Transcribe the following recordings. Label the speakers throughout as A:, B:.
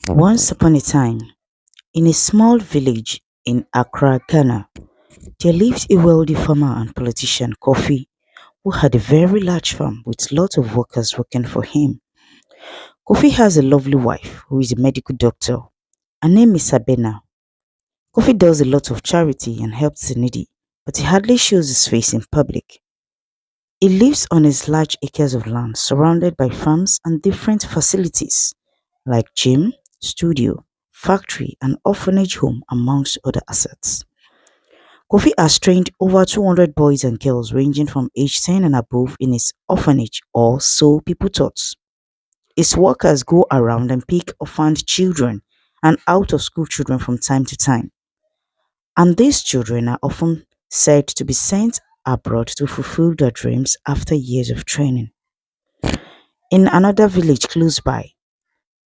A: Once upon a time, in a small village in Accra, Ghana, there lived a wealthy farmer and politician, Kofi, who had a very large farm with lots of workers working for him. Kofi has a lovely wife who is a medical doctor. Her name is Sabina. Kofi does a lot of charity and helps the needy, but he hardly shows his face in public. He lives on his large acres of land surrounded by farms and different facilities like gym, studio, factory, and orphanage home, amongst other assets. Kofi has trained over 200 boys and girls ranging from age 10 and above in his orphanage, or so people thought. His workers go around and pick orphaned children and out of school children from time to time, and these children are often said to be sent abroad to fulfill their dreams after years of training. In another village close by,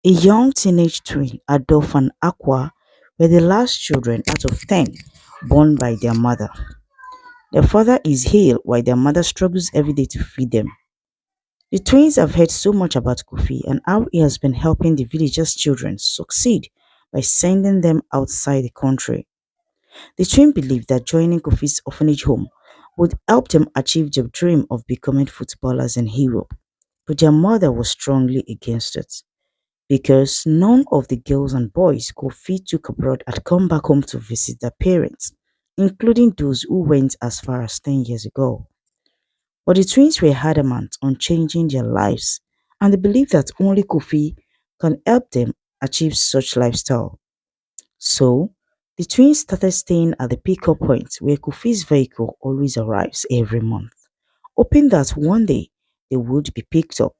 A: a young teenage twin, Adof and Aqua, were the last children out of 10 born by their mother. Their father is ill while their mother struggles every day to feed them. The twins have heard so much about Kofi and how he has been helping the villagers' children succeed by sending them outside the country. The twins believe that joining Kofi's orphanage home would help them achieve their dream of becoming footballers in Europe, but their mother was strongly against it, because none of the girls and boys Kofi took abroad had come back home to visit their parents, including those who went as far as 10 years ago. But the twins were adamant on changing their lives, and they believed that only Kofi can help them achieve such lifestyle. So, the twins started staying at the pickup point where Kofi's vehicle always arrives every month, hoping that one day they would be picked up.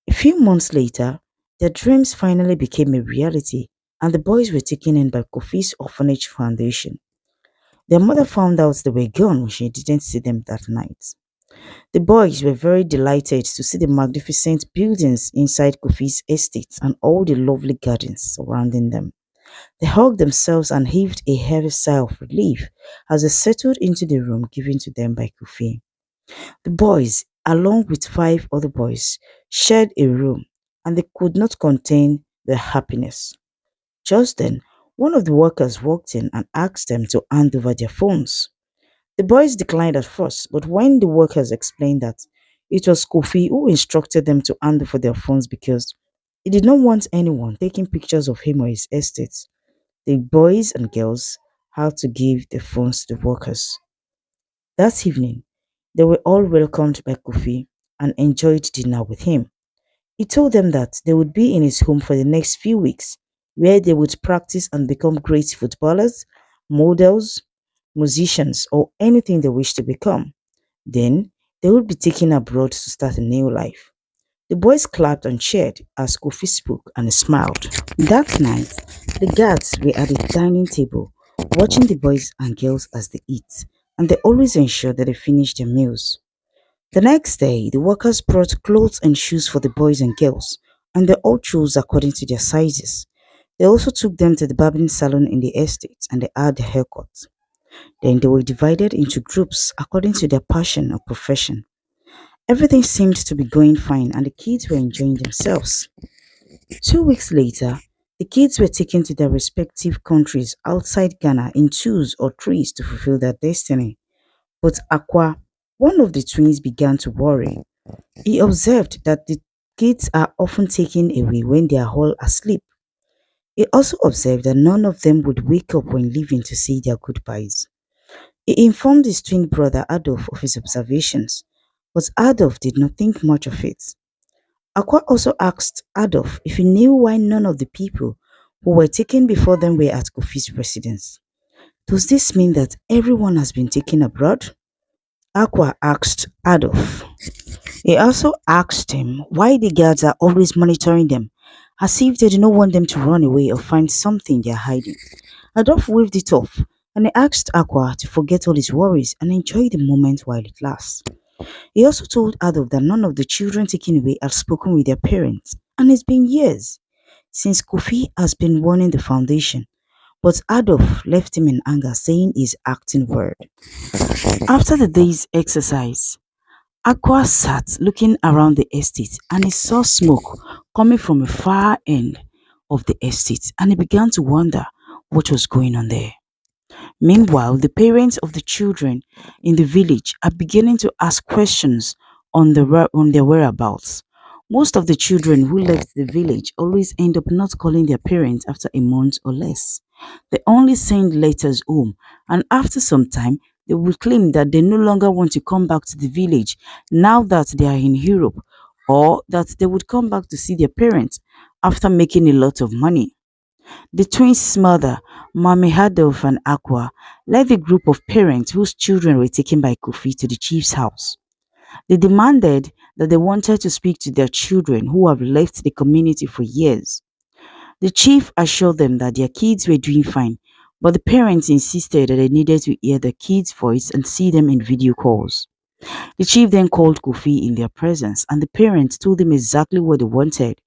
A: A few months later, their dreams finally became a reality, and the boys were taken in by Kofi's orphanage foundation. Their mother found out they were gone when she didn't see them that night. The boys were very delighted to see the magnificent buildings inside Kofi's estate and all the lovely gardens surrounding them. They hugged themselves and heaved a heavy sigh of relief as they settled into the room given to them by Kofi. The boys, along with five other boys, shared a room, and they could not contain their happiness. Just then, one of the workers walked in and asked them to hand over their phones. The boys declined at first, but when the workers explained that it was Kofi who instructed them to hand over their phones because he did not want anyone taking pictures of him or his estate, the boys and girls had to give their phones to the workers. That evening, they were all welcomed by Kofi and enjoyed dinner with him. He told them that they would be in his home for the next few weeks, where they would practice and become great footballers, models, musicians, or anything they wish to become. Then, they would be taken abroad to start a new life. The boys clapped and cheered as Kofi spoke and smiled. That night, the guards were at the dining table, watching the boys and girls as they eat, and they always ensured that they finished their meals. The next day, the workers brought clothes and shoes for the boys and girls, and they all chose according to their sizes. They also took them to the barbering salon in the estate and they had their haircuts. Then they were divided into groups according to their passion or profession. Everything seemed to be going fine and the kids were enjoying themselves. 2 weeks later, the kids were taken to their respective countries outside Ghana in twos or threes to fulfill their destiny. But Aqua, one of the twins, began to worry. He observed that the kids are often taken away when they are all asleep. He also observed that none of them would wake up when leaving to say their goodbyes. He informed his twin brother Adolf of his observations, but Adolf did not think much of it. Aqua also asked Adolf if he knew why none of the people who were taken before them were at Kofi's residence. Does this mean that everyone has been taken abroad? Aqua asked Adolf. He also asked him why the guards are always monitoring them, as if they do not want them to run away or find something they are hiding. Adolf waved it off and he asked Aqua to forget all his worries and enjoy the moment while it lasts. He also told Adolf that none of the children taken away had spoken with their parents, and it's been years since Kofi has been warning the foundation, but Adolf left him in anger, saying he's acting weird. After the day's exercise, Aqua sat looking around the estate and he saw smoke coming from a far end. of the estate and he began to wonder what was going on there. Meanwhile, the parents of the children in the village are beginning to ask questions on their whereabouts. Most of the children who left the village always end up not calling their parents after a month or less. They only send letters home, and after some time, they will claim that they no longer want to come back to the village now that they are in Europe, or that they would come back to see their parents after making a lot of money. The twins' mother, Mommy Adof and Akua, led the group of parents whose children were taken by Kofi to the chief's house. They demanded that they wanted to speak to their children who have left the community for years. The chief assured them that their kids were doing fine, but the parents insisted that they needed to hear the kids' voice and see them in video calls. The chief then called Kofi in their presence, and the parents told him exactly what they wanted.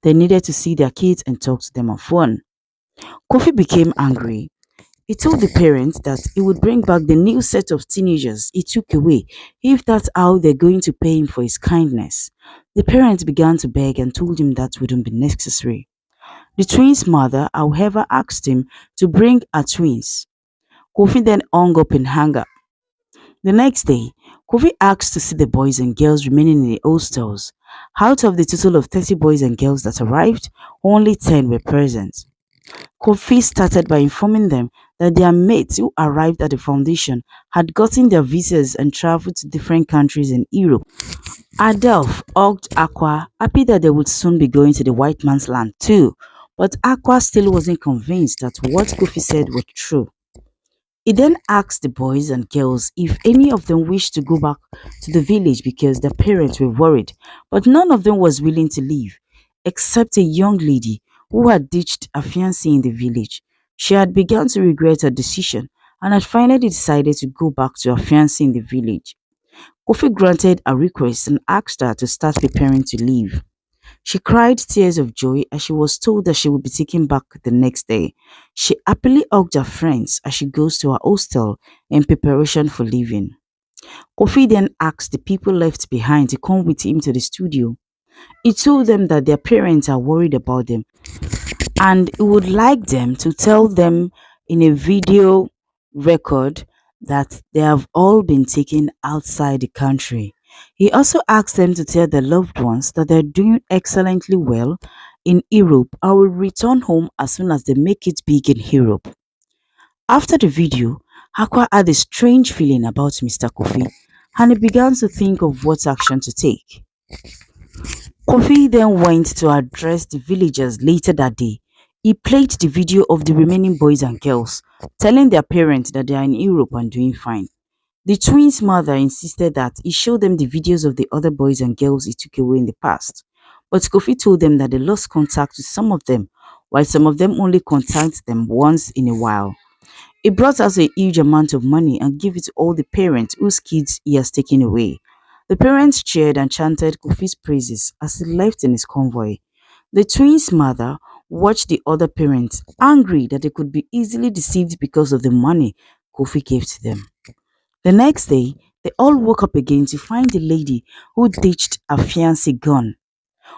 A: They needed to see their kids and talk to them on phone. Kofi became angry. He told the parents that he would bring back the new set of teenagers he took away if that's how they're going to pay him for his kindness. The parents began to beg and told him that wouldn't be necessary. The twins' mother, however, asked him to bring her twins. Kofi then hung up in anger. The next day, Kofi asked to see the boys and girls remaining in the hostels. Out of the total of 30 boys and girls that arrived, only 10 were present. Kofi started by informing them that their mates who arrived at the foundation had gotten their visas and traveled to different countries in Europe. Adelph hugged Aqua, happy that they would soon be going to the white man's land too, but Aqua still wasn't convinced that what Kofi said was true. He then asked the boys and girls if any of them wished to go back to the village because their parents were worried, but none of them was willing to leave, except a young lady who had ditched a fiancé in the village. She had begun to regret her decision and had finally decided to go back to her fiancé in the village. Kofi granted her request and asked her to start preparing to leave. She cried tears of joy as she was told that she would be taken back the next day. She happily hugged her friends as she goes to her hostel in preparation for leaving. Kofi then asked the people left behind to come with him to the studio. He told them that their parents are worried about them and he would like them to tell them in a video record that they have all been taken outside the country. He also asked them to tell their loved ones that they're doing excellently well in Europe and will return home as soon as they make it big in Europe. After the video, Aqua had a strange feeling about Mr. Kofi and he began to think of what action to take. Kofi then went to address the villagers later that day. He played the video of the remaining boys and girls, telling their parents that they are in Europe and doing fine. The twins' mother insisted that he showed them the videos of the other boys and girls he took away in the past. But Kofi told them that they lost contact with some of them, while some of them only contact them once in a while. He brought out a huge amount of money and gave it to all the parents whose kids he has taken away. The parents cheered and chanted Kofi's praises as he left in his convoy. The twins' mother watched the other parents, angry that they could be easily deceived because of the money Kofi gave to them. The next day, they all woke up again to find the lady who ditched her fiancé gone.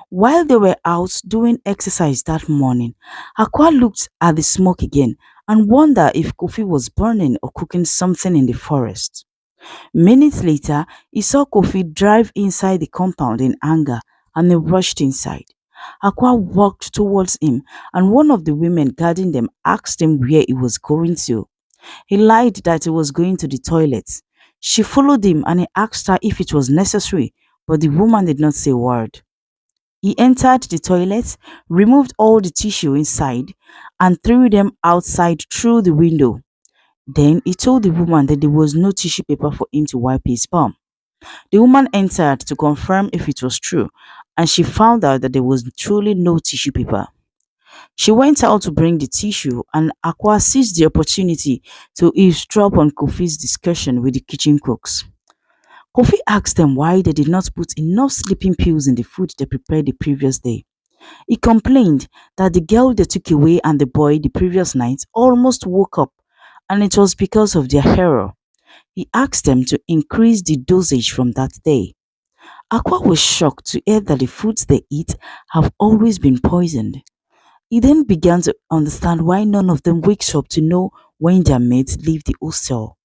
A: While they were out doing exercise that morning, Aqua looked at the smoke again and wondered if Kofi was burning or cooking something in the forest. Minutes later, he saw Kofi drive inside the compound in anger and he rushed inside. Aqua walked towards him and one of the women guarding them asked him where he was going to. He lied that he was going to the toilet. She followed him and he asked her if it was necessary, but the woman did not say a word. He entered the toilet, removed all the tissue inside, and threw them outside through the window. Then he told the woman that there was no tissue paper for him to wipe his bum. The woman entered to confirm if it was true, and she found out that there was truly no tissue paper. She went out to bring the tissue, and Aqua seized the opportunity to eavesdrop on Kofi's discussion with the kitchen cooks. Kofi asked them why they did not put enough sleeping pills in the food they prepared the previous day. He complained that the girl they took away and the boy the previous night almost woke up, and it was because of their error. He asked them to increase the dosage from that day. Aqua was shocked to hear that the foods they eat have always been poisoned. He then began to understand why none of them wakes up to know when their mates leave the hostel.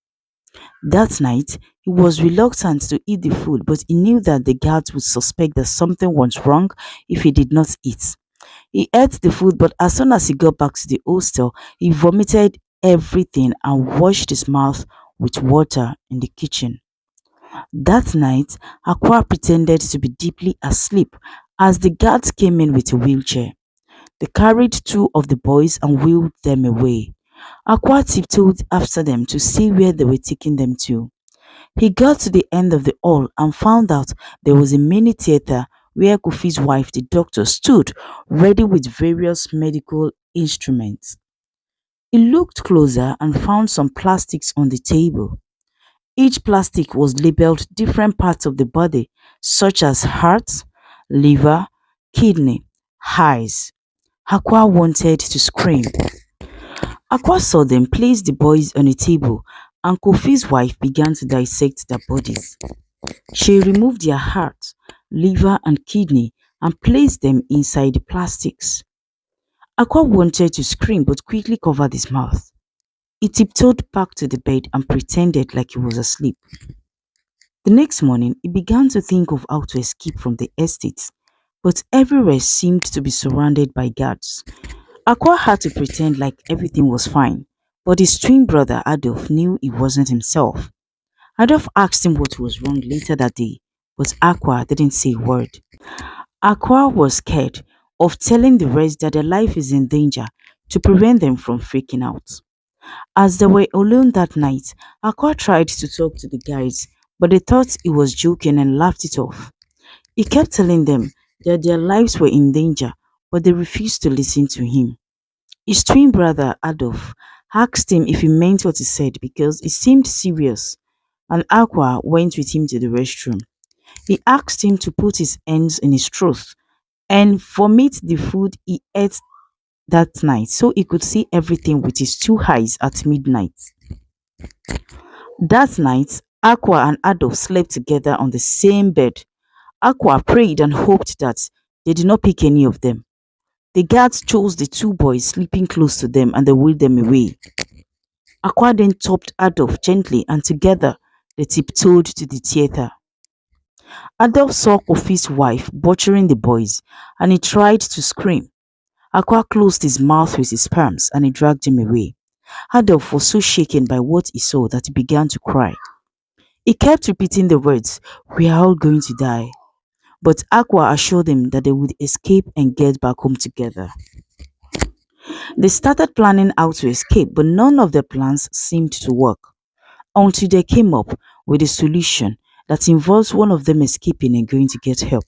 A: That night, he was reluctant to eat the food, but he knew that the guards would suspect that something was wrong if he did not eat. He ate the food, but as soon as he got back to the hostel, he vomited everything and washed his mouth with water in the kitchen. That night, Aqua pretended to be deeply asleep as the guards came in with a wheelchair. They carried two of the boys and wheeled them away. Aqua tiptoed after them to see where they were taking them to. He got to the end of the hall and found out there was a mini theater where Kofi's wife, the doctor, stood ready with various medical instruments. He looked closer and found some plastics on the table. Each plastic was labeled different parts of the body, such as heart, liver, kidney, eyes. Aqua wanted to scream. Aqua saw them place the boys on a table, and Kofi's wife began to dissect their bodies. She removed their heart, liver, and kidney and placed them inside the plastics. Aqua wanted to scream but quickly covered his mouth. He tiptoed back to the bed and pretended like he was asleep. The next morning, he began to think of how to escape from the estate, but everywhere seemed to be surrounded by guards. Aqua had to pretend like everything was fine, but his twin brother Adolf knew he wasn't himself. Adolf asked him what was wrong later that day, but Aqua didn't say a word. Aqua was scared of telling the rest that their life is in danger to prevent them from freaking out. As they were alone that night, Aqua tried to talk to the guys, but they thought he was joking and laughed it off. He kept telling them that their lives were in danger, but they refused to listen to him. His twin brother Adolf asked him if he meant what he said because it seemed serious, and Aqua went with him to the restroom. He asked him to put his hands in his throat and vomit the food he ate that night so he could see everything with his two eyes at midnight. That night, Aqua and Adolf slept together on the same bed. Aqua prayed and hoped that they did not pick any of them. The guards chose the two boys sleeping close to them and they wheeled them away. Aqua then topped Adolf gently and together they tiptoed to the theater. Adolf saw Kofi's wife butchering the boys and he tried to scream. Aqua closed his mouth with his palms and he dragged him away. Adolf was so shaken by what he saw that he began to cry. He kept repeating the words, "We are all going to die." But Aqua assured him that they would escape and get back home together. They started planning how to escape, but none of their plans seemed to work until they came up with a solution that involves one of them escaping and going to get help.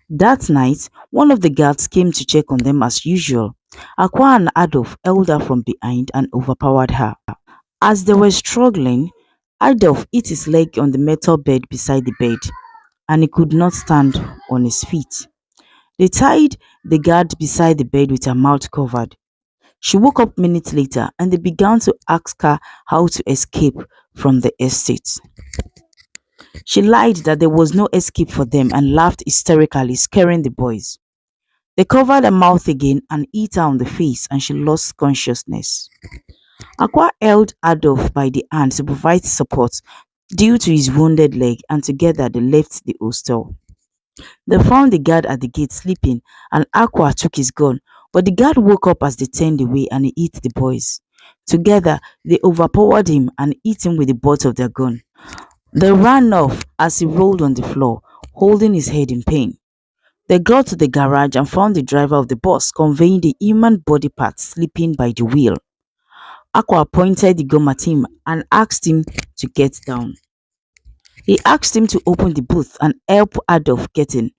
A: That night, one of the guards came to check on them as usual. Aqua and Adolf held her from behind and overpowered her. As they were struggling, Adolf hit his leg on the metal bed beside the bed and he could not stand on his feet. They tied the guard beside the bed with her mouth covered. She woke up minutes later and they began to ask her how to escape from the estate. She lied that there was no escape for them and laughed hysterically, scaring the boys. They covered her mouth again and hit her on the face and she lost consciousness. Aqua held Adolf by the hand to provide support due to his wounded leg and together they left the hostel. They found the guard at the gate sleeping and Aqua took his gun, but the guard woke up as they turned away and he hit the boys. Together, they overpowered him and hit him with the butt of their gun. They ran off as he rolled on the floor, holding his head in pain. They got to the garage and found the driver of the bus conveying the human body parts sleeping by the wheel. Aqua pointed the gun at him and asked him to get down. He asked him to open the boot and help Adolf get in.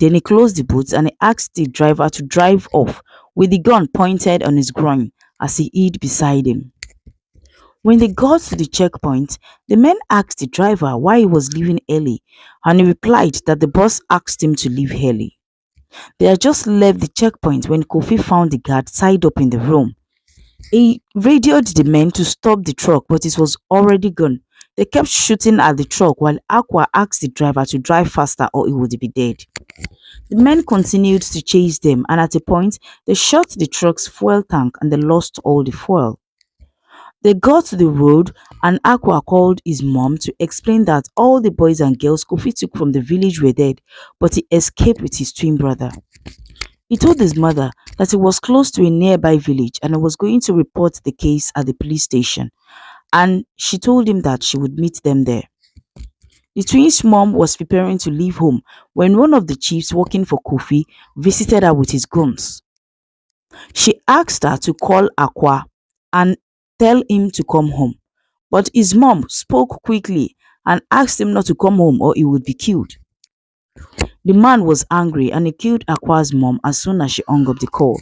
A: Then he closed the boot and he asked the driver to drive off with the gun pointed on his groin as he hid beside him. When they got to the checkpoint, the men asked the driver why he was leaving early and he replied that the boss asked him to leave early. They had just left the checkpoint when Kofi found the guard tied up in the room. He radioed the men to stop the truck but it was already gone. They kept shooting at the truck while Aqua asked the driver to drive faster or he would be dead. The men continued to chase them, and at a point, they shot the truck's fuel tank and they lost all the fuel. They got to the road, and Aqua called his mom to explain that all the boys and girls Kofi took from the village were dead, but he escaped with his twin brother. He told his mother that he was close to a nearby village and was going to report the case at the police station, and she told him that she would meet them there. The twins' mom was preparing to leave home when one of the chiefs working for Kofi visited her with his guns. She asked her to call Aqua and tell him to come home, but his mom spoke quickly and asked him not to come home or he would be killed. The man was angry and he killed Aqua's mom as soon as she hung up the call.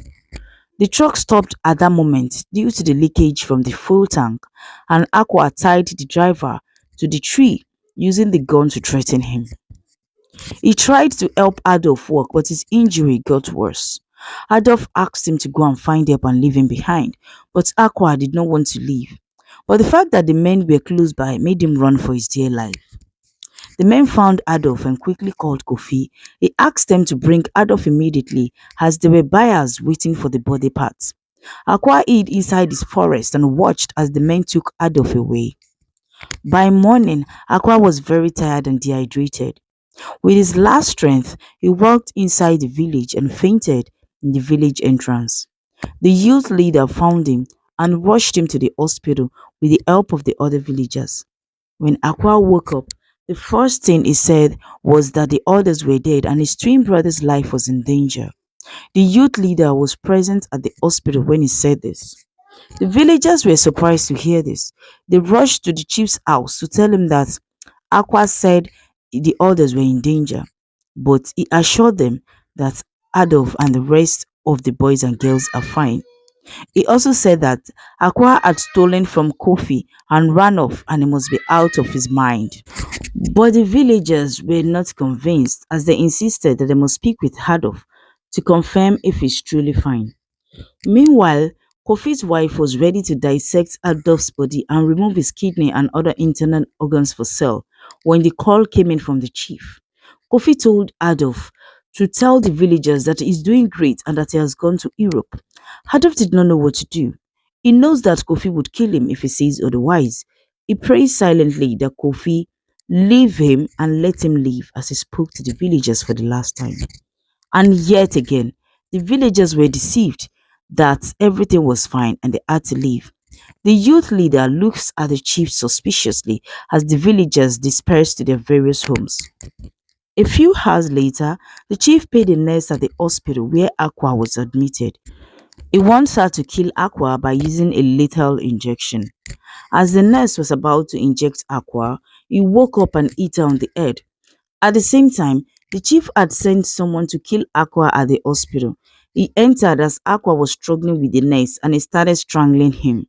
A: The truck stopped at that moment due to the leakage from the fuel tank, and Aqua tied the driver to the tree using the gun to threaten him. He tried to help Adolf walk, but his injury got worse. Adolf asked him to go and find help and leave him behind, but Aqua did not want to leave. But the fact that the men were close by made him run for his dear life. The men found Adolf and quickly called Kofi. He asked them to bring Adolf immediately as there were buyers waiting for the body parts. Aqua hid inside his forest and watched as the men took Adolf away. By morning, Aqua was very tired and dehydrated. With his last strength, he walked inside the village and fainted in the village entrance. The youth leader found him and rushed him to the hospital with the help of the other villagers. When Aqua woke up, the first thing he said was that the others were dead and his twin brother's life was in danger. The youth leader was present at the hospital when he said this. The villagers were surprised to hear this. They rushed to the chief's house to tell him that Aqua said the others were in danger, but he assured them that Adolf and the rest of the boys and girls are fine. He also said that Aqua had stolen from Kofi and ran off and he must be out of his mind. But the villagers were not convinced as they insisted that they must speak with Adolf to confirm if he's truly fine. Meanwhile, Kofi's wife was ready to dissect Adolf's body and remove his kidney and other internal organs for sale when the call came in from the chief. Kofi told Adolf to tell the villagers that he's doing great and that he has gone to Europe. Adolf did not know what to do. He knows that Kofi would kill him if he says otherwise. He prays silently that Kofi leave him and let him leave as he spoke to the villagers for the last time. And yet again, the villagers were deceived that everything was fine and they had to leave. The youth leader looks at the chief suspiciously as the villagers dispersed to their various homes. A few hours later, the chief paid a nurse at the hospital where Aqua was admitted. He wants her to kill Aqua by using a lethal injection. As the nurse was about to inject Aqua, he woke up and hit her on the head. At the same time, the chief had sent someone to kill Aqua at the hospital. He entered as Aqua was struggling with the nurse and he started strangling him.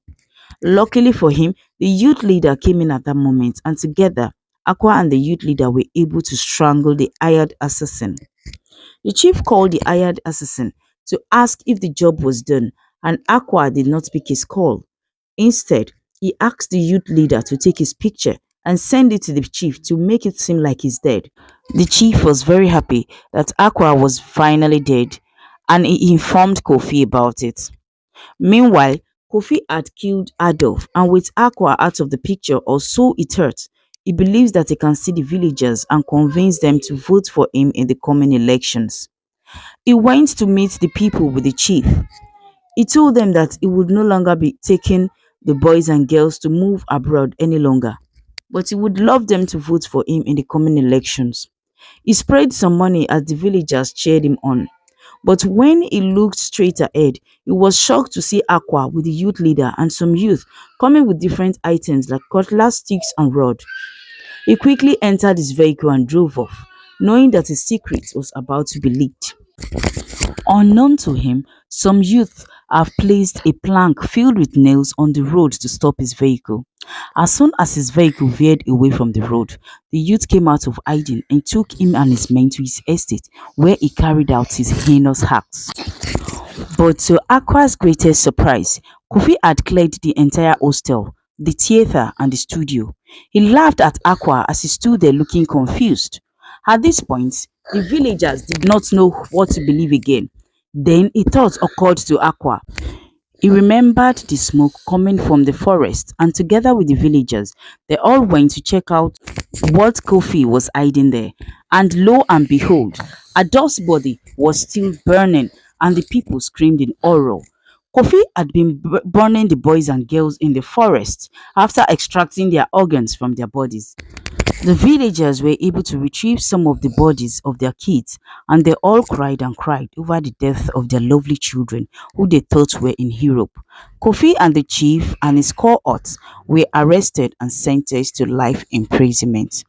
A: Luckily for him, the youth leader came in at that moment and together, Aqua and the youth leader were able to strangle the hired assassin. The chief called the hired assassin to ask if the job was done and Aqua did not pick his call. Instead, he asked the youth leader to take his picture and send it to the chief to make it seem like he's dead. The chief was very happy that Aqua was finally dead and he informed Kofi about it. Meanwhile, Kofi had killed Adolf and with Aqua out of the picture or so it hurt, he believes that he can see the villagers and convince them to vote for him in the coming elections. He went to meet the people with the chief. He told them that he would no longer be taking the boys and girls to move abroad any longer, but he would love them to vote for him in the coming elections. He sprayed some money as the villagers cheered him on. But when he looked straight ahead, he was shocked to see Aqua with the youth leader and some youth coming with different items like cutlass, sticks, and rod. He quickly entered his vehicle and drove off, knowing that his secret was about to be leaked. Unknown to him, some youth have placed a plank filled with nails on the road to stop his vehicle. As soon as his vehicle veered away from the road, the youth came out of hiding and took him and his men to his estate, where he carried out his heinous acts. But to Aqua's greatest surprise, Kofi had cleared the entire hostel, the theater, and the studio. He laughed at Aqua as he stood there looking confused. At this point, the villagers did not know what to believe again. Then a thought occurred to Aqua. He remembered the smoke coming from the forest, and together with the villagers, they all went to check out what Kofi was hiding there. And lo and behold, Adolf's body was still burning, and the people screamed in horror. Kofi had been burning the boys and girls in the forest after extracting their organs from their bodies. The villagers were able to retrieve some of the bodies of their kids, and they all cried and cried over the death of their lovely children who they thought were in Europe. Kofi and the chief and his cohorts were arrested and sentenced to life imprisonment.